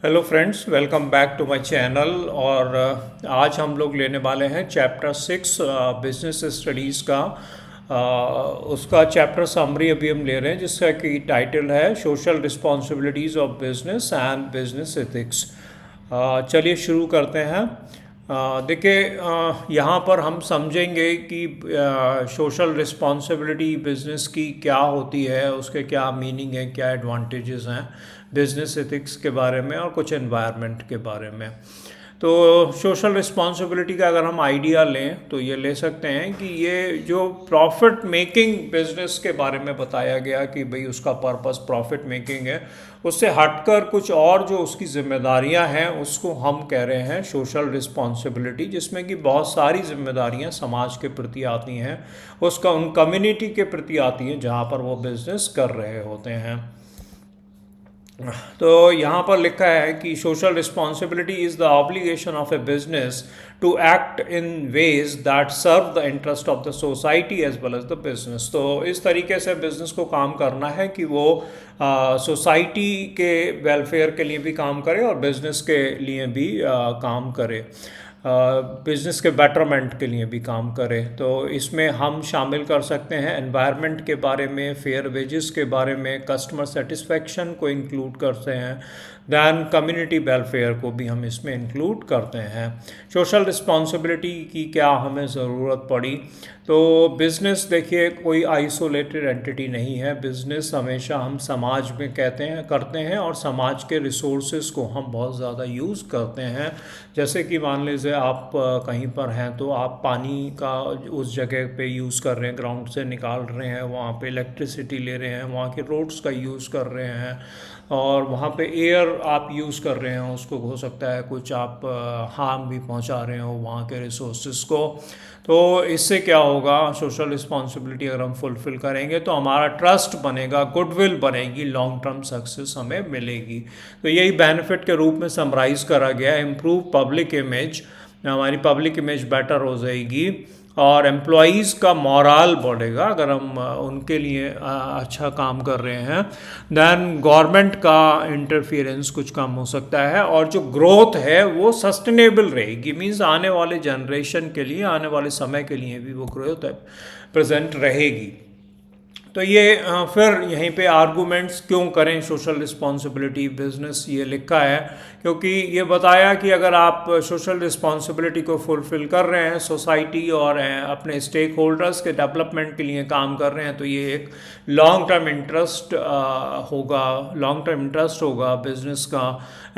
Hello friends, welcome back to my channel. और आज हम लोग लेने वाले हैं चैप्टर 6 बिजनेस स्टडीज़ का। उसका चैप्टर समरी अभी हम ले रहे हैं, जिसका कि टाइटल है social responsibilities of business and business ethics. चलिए शुरू करते हैं। देखिए, यहाँ पर हम समझेंगे कि सोशल रिस्पॉन्सिबिलिटी बिजनेस की क्या होती है, उसके क्या मीनिंग है, क्या एडवांटेजेस हैं बिजनेस एथिक्स के बारे में, और कुछ एनवायरनमेंट के बारे में। तो सोशल रिस्पॉन्सिबिलिटी का अगर हम आइडिया लें तो ये ले सकते हैं कि ये जो प्रॉफिट मेकिंग बिजनेस के बारे में बताया गया कि भाई उसका पर्पस प्रॉफिट मेकिंग है, उससे हटकर कुछ और जो उसकी जिम्मेदारियां हैं उसको हम कह रहे हैं सोशल रिस्पॉन्सिबिलिटी, जिसमें कि बहुत सारी जिम्मेदारियां समाज के प्रति आती हैं, उसका उन कम्युनिटी के प्रति आती हैं जहाँ पर वो बिजनेस कर रहे होते हैं। तो यहाँ पर लिखा है कि social responsibility is the obligation of a business to act in ways that serve the interest of the society as well as the business. तो इस तरीके से बिजनेस को काम करना है कि वो सोसाइटी के वेलफेयर के लिए भी काम करे और बिजनेस के लिए भी काम करे, बिजनेस के बेटरमेंट के लिए भी काम करें। तो इसमें हम शामिल कर सकते हैं एनवायरनमेंट के बारे में, फेयर वेजेस के बारे में, कस्टमर सेटिस्फेक्शन को इंक्लूड करते हैं, दैन कम्युनिटी वेलफेयर को भी हम इसमें इंक्लूड करते हैं। सोशल रिस्पॉन्सिबिलिटी की क्या हमें ज़रूरत पड़ी? तो बिज़नेस देखिए कोई आइसोलेटेड एंटिटी नहीं है। बिज़नेस हमेशा हम समाज में कहते हैं करते हैं और समाज के रिसोर्सेज को हम बहुत ज़्यादा यूज़ करते हैं। जैसे कि मान लीजिए आप कहीं पर हैं तो आप पानी का उस जगह पे यूज़ कर रहे हैं, ग्राउंड से निकाल रहे हैं, वहाँ पे इलेक्ट्रिसिटी ले रहे हैं, वहाँ के रोड्स का यूज़ कर रहे हैं, और वहाँ पे एयर आप यूज़ कर रहे हैं, उसको हो सकता है कुछ आप हार्म भी पहुँचा रहे हो वहाँ के रिसोर्सेज को। तो इससे क्या होगा, सोशल रिस्पॉन्सिबिलिटी अगर हम फुलफ़िल करेंगे तो हमारा ट्रस्ट बनेगा, गुडविल बनेगी, लॉन्ग टर्म सक्सेस हमें मिलेगी। तो यही बेनिफिट के रूप में समराइज़ करा गया है। इम्प्रूव पब्लिक इमेज, हमारी पब्लिक इमेज बेटर हो जाएगी और एम्प्लॉयज़ का मोराल बढ़ेगा अगर हम उनके लिए अच्छा काम कर रहे हैं। दैन गवर्नमेंट का इंटरफियरेंस कुछ कम हो सकता है और जो ग्रोथ है वो सस्टेनेबल रहेगी, मीन्स आने वाले जनरेशन के लिए, आने वाले समय के लिए भी वो ग्रोथ प्रेजेंट रहेगी। तो ये फिर यहीं पे आर्गूमेंट्स क्यों करें सोशल रिस्पॉन्सिबिलिटी बिजनेस, ये लिखा है क्योंकि ये बताया कि अगर आप सोशल रिस्पॉन्सिबिलिटी को फुलफ़िल कर रहे हैं, सोसाइटी और अपने स्टेक होल्डर्स के डेवलपमेंट के लिए काम कर रहे हैं, तो ये एक लॉन्ग टर्म इंटरेस्ट होगा, लॉन्ग टर्म इंटरेस्ट होगा बिजनेस का।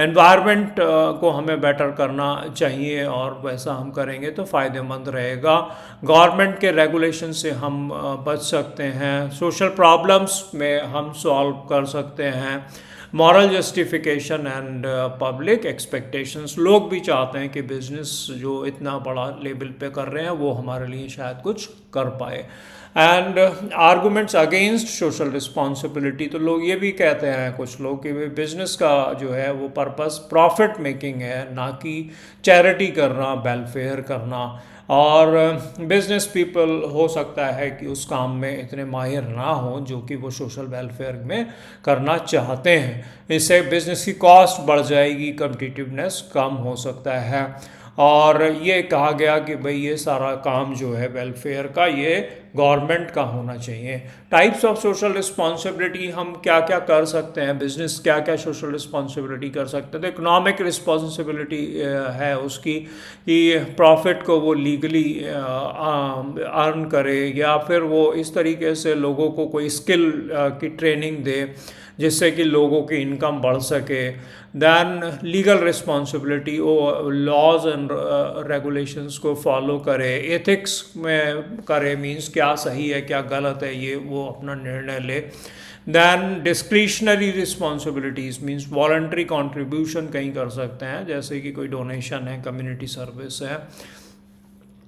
एनवायरनमेंट को हमें बेटर करना चाहिए और वैसा हम करेंगे तो फ़ायदेमंद रहेगा। गवर्नमेंट के रेगुलेशन से हम बच सकते हैं, सोशल प्रॉब्लम्स में हम सॉल्व कर सकते हैं। Moral justification and public expectations, लोग भी चाहते हैं कि बिजनेस जो इतना बड़ा लेवल पे कर रहे हैं वो हमारे लिए शायद कुछ कर पाए। And arguments against social responsibility, तो लोग ये भी कहते हैं कुछ लोग कि बिजनेस का जो है वो पर्पस प्रॉफिट मेकिंग है, ना कि चैरिटी करना, वेलफेयर करना। और बिजनेस पीपल हो सकता है कि उस काम में इतने माहिर ना हों जो कि वो सोशल वेलफेयर में करना चाहते हैं। इससे बिजनेस की कॉस्ट बढ़ जाएगी, कम्पिटिटिवनेस कम हो सकता है। और ये कहा गया कि भाई ये सारा काम जो है वेलफेयर का, ये गवर्नमेंट का होना चाहिए। टाइप्स ऑफ सोशल रिस्पॉन्सिबिलिटी, हम क्या क्या कर सकते हैं, बिजनेस क्या क्या सोशल रिस्पॉन्सिबिलिटी कर सकते हैं। तो इकोनॉमिक रिस्पॉन्सिबिलिटी है उसकी कि प्रॉफिट को वो लीगली अर्न करे, या फिर वो इस तरीके से लोगों को कोई स्किल की ट्रेनिंग दे जिससे कि लोगों की इनकम बढ़ सके। दैन लीगल रिस्पॉन्सिबिलिटी, वो लॉज एंड रेगुलेशंस को फॉलो करे, एथिक्स में करे, मीन्स क्या सही है क्या गलत है ये वो अपना निर्णय ले। Then discretionary responsibilities means voluntary contribution कहीं कर सकते हैं, जैसे कि कोई डोनेशन है, कम्युनिटी सर्विस है।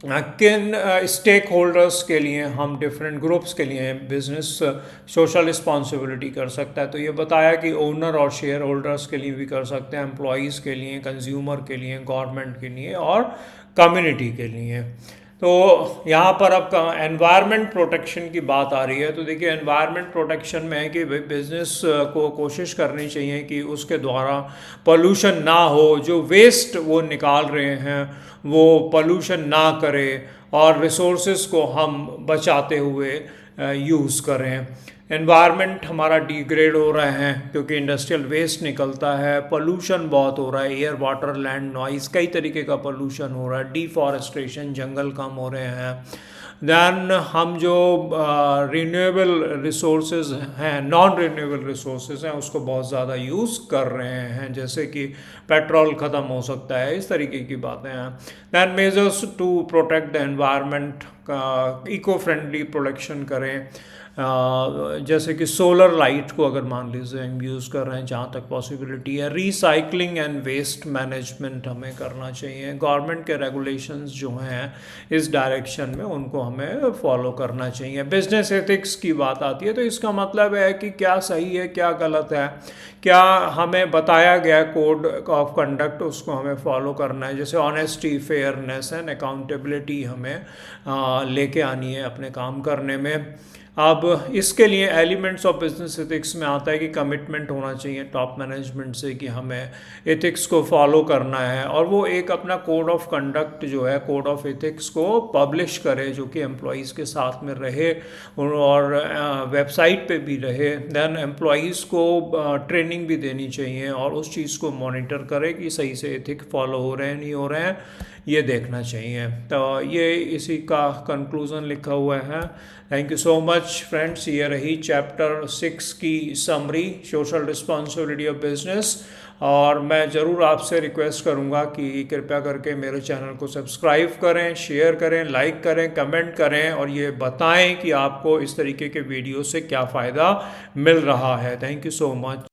किन स्टेक होल्डर्स के लिए, हम डिफरेंट ग्रुप्स के लिए बिजनेस सोशल रिस्पॉन्सिबिलिटी कर सकता है। तो ये बताया कि ओनर और शेयर होल्डर्स के लिए भी कर सकते हैं, एम्प्लॉयज़ के लिए, कंज्यूमर के लिए, गवर्नमेंट के लिए और कम्युनिटी के लिए। तो यहाँ पर अब एनवायरनमेंट प्रोटेक्शन की बात आ रही है। तो देखिए एनवायरनमेंट प्रोटेक्शन में है कि बिजनेस को कोशिश करनी चाहिए कि उसके द्वारा पोल्यूशन ना हो, जो वेस्ट वो निकाल रहे हैं वो पोल्यूशन ना करे और रिसोर्सेज को हम बचाते हुए यूज़ करें। एनवायरनमेंट हमारा डिग्रेड हो रहा है क्योंकि इंडस्ट्रियल वेस्ट निकलता है, पोल्यूशन बहुत हो रहा है, एयर वाटर लैंड नॉइज़, कई तरीके का पोल्यूशन हो रहा है, डिफॉरेस्टेशन, जंगल कम हो रहे हैं। दैन हम जो रिन्यूएबल रिसोर्सेज हैं, नॉन रिन्यूएबल रिसोर्सेज हैं, उसको बहुत ज़्यादा यूज़ कर रहे हैं, जैसे कि पेट्रोल ख़त्म हो सकता है, इस तरीके की बातें हैं। Then measures to protect the environment का इको फ्रेंडली प्रोडक्शन करें, जैसे कि सोलर लाइट को अगर मान लीजिए हम यूज़ कर रहे हैं जहाँ तक पॉसिबिलिटी है। रिसाइकलिंग एंड वेस्ट मैनेजमेंट हमें करना चाहिए। गवर्नमेंट के रेगुलेशंस जो हैं इस डायरेक्शन में, उनको हमें फॉलो करना चाहिए। बिजनेस एथिक्स की बात आती है तो इसका मतलब है कि क्या सही है क्या गलत है, क्या हमें बताया गया कोड ऑफ कंडक्ट उसको हमें फॉलो करना है। जैसे ऑनेस्टी, फेयरनेस एंड अकाउंटेबिलिटी हमें लेके आनी है अपने काम करने में। अब इसके लिए एलिमेंट्स ऑफ बिजनेस एथिक्स में आता है कि कमिटमेंट होना चाहिए टॉप मैनेजमेंट से कि हमें एथिक्स को फॉलो करना है, और वो एक अपना कोड ऑफ कंडक्ट जो है, कोड ऑफ एथिक्स को पब्लिश करे जो कि एम्प्लॉयज़ के साथ में रहे और वेबसाइट पे भी रहे। देन एम्प्लॉयज़ को ट्रेनिंग भी देनी चाहिए और उस चीज़ को मॉनिटर करे कि सही से एथिक फॉलो हो रहे हैं नहीं हो रहे हैं, ये देखना चाहिए। तो ये इसी का कंक्लूज़न लिखा हुआ है। Thank you so much friends. ये रही चैप्टर 6 की summary, social responsibility of business. और मैं ज़रूर आपसे रिक्वेस्ट करूँगा कि कृपया करके मेरे चैनल को सब्सक्राइब करें, शेयर करें, लाइक करें, कमेंट करें और ये बताएं कि आपको इस तरीके के वीडियो से क्या फ़ायदा मिल रहा है। Thank you so much.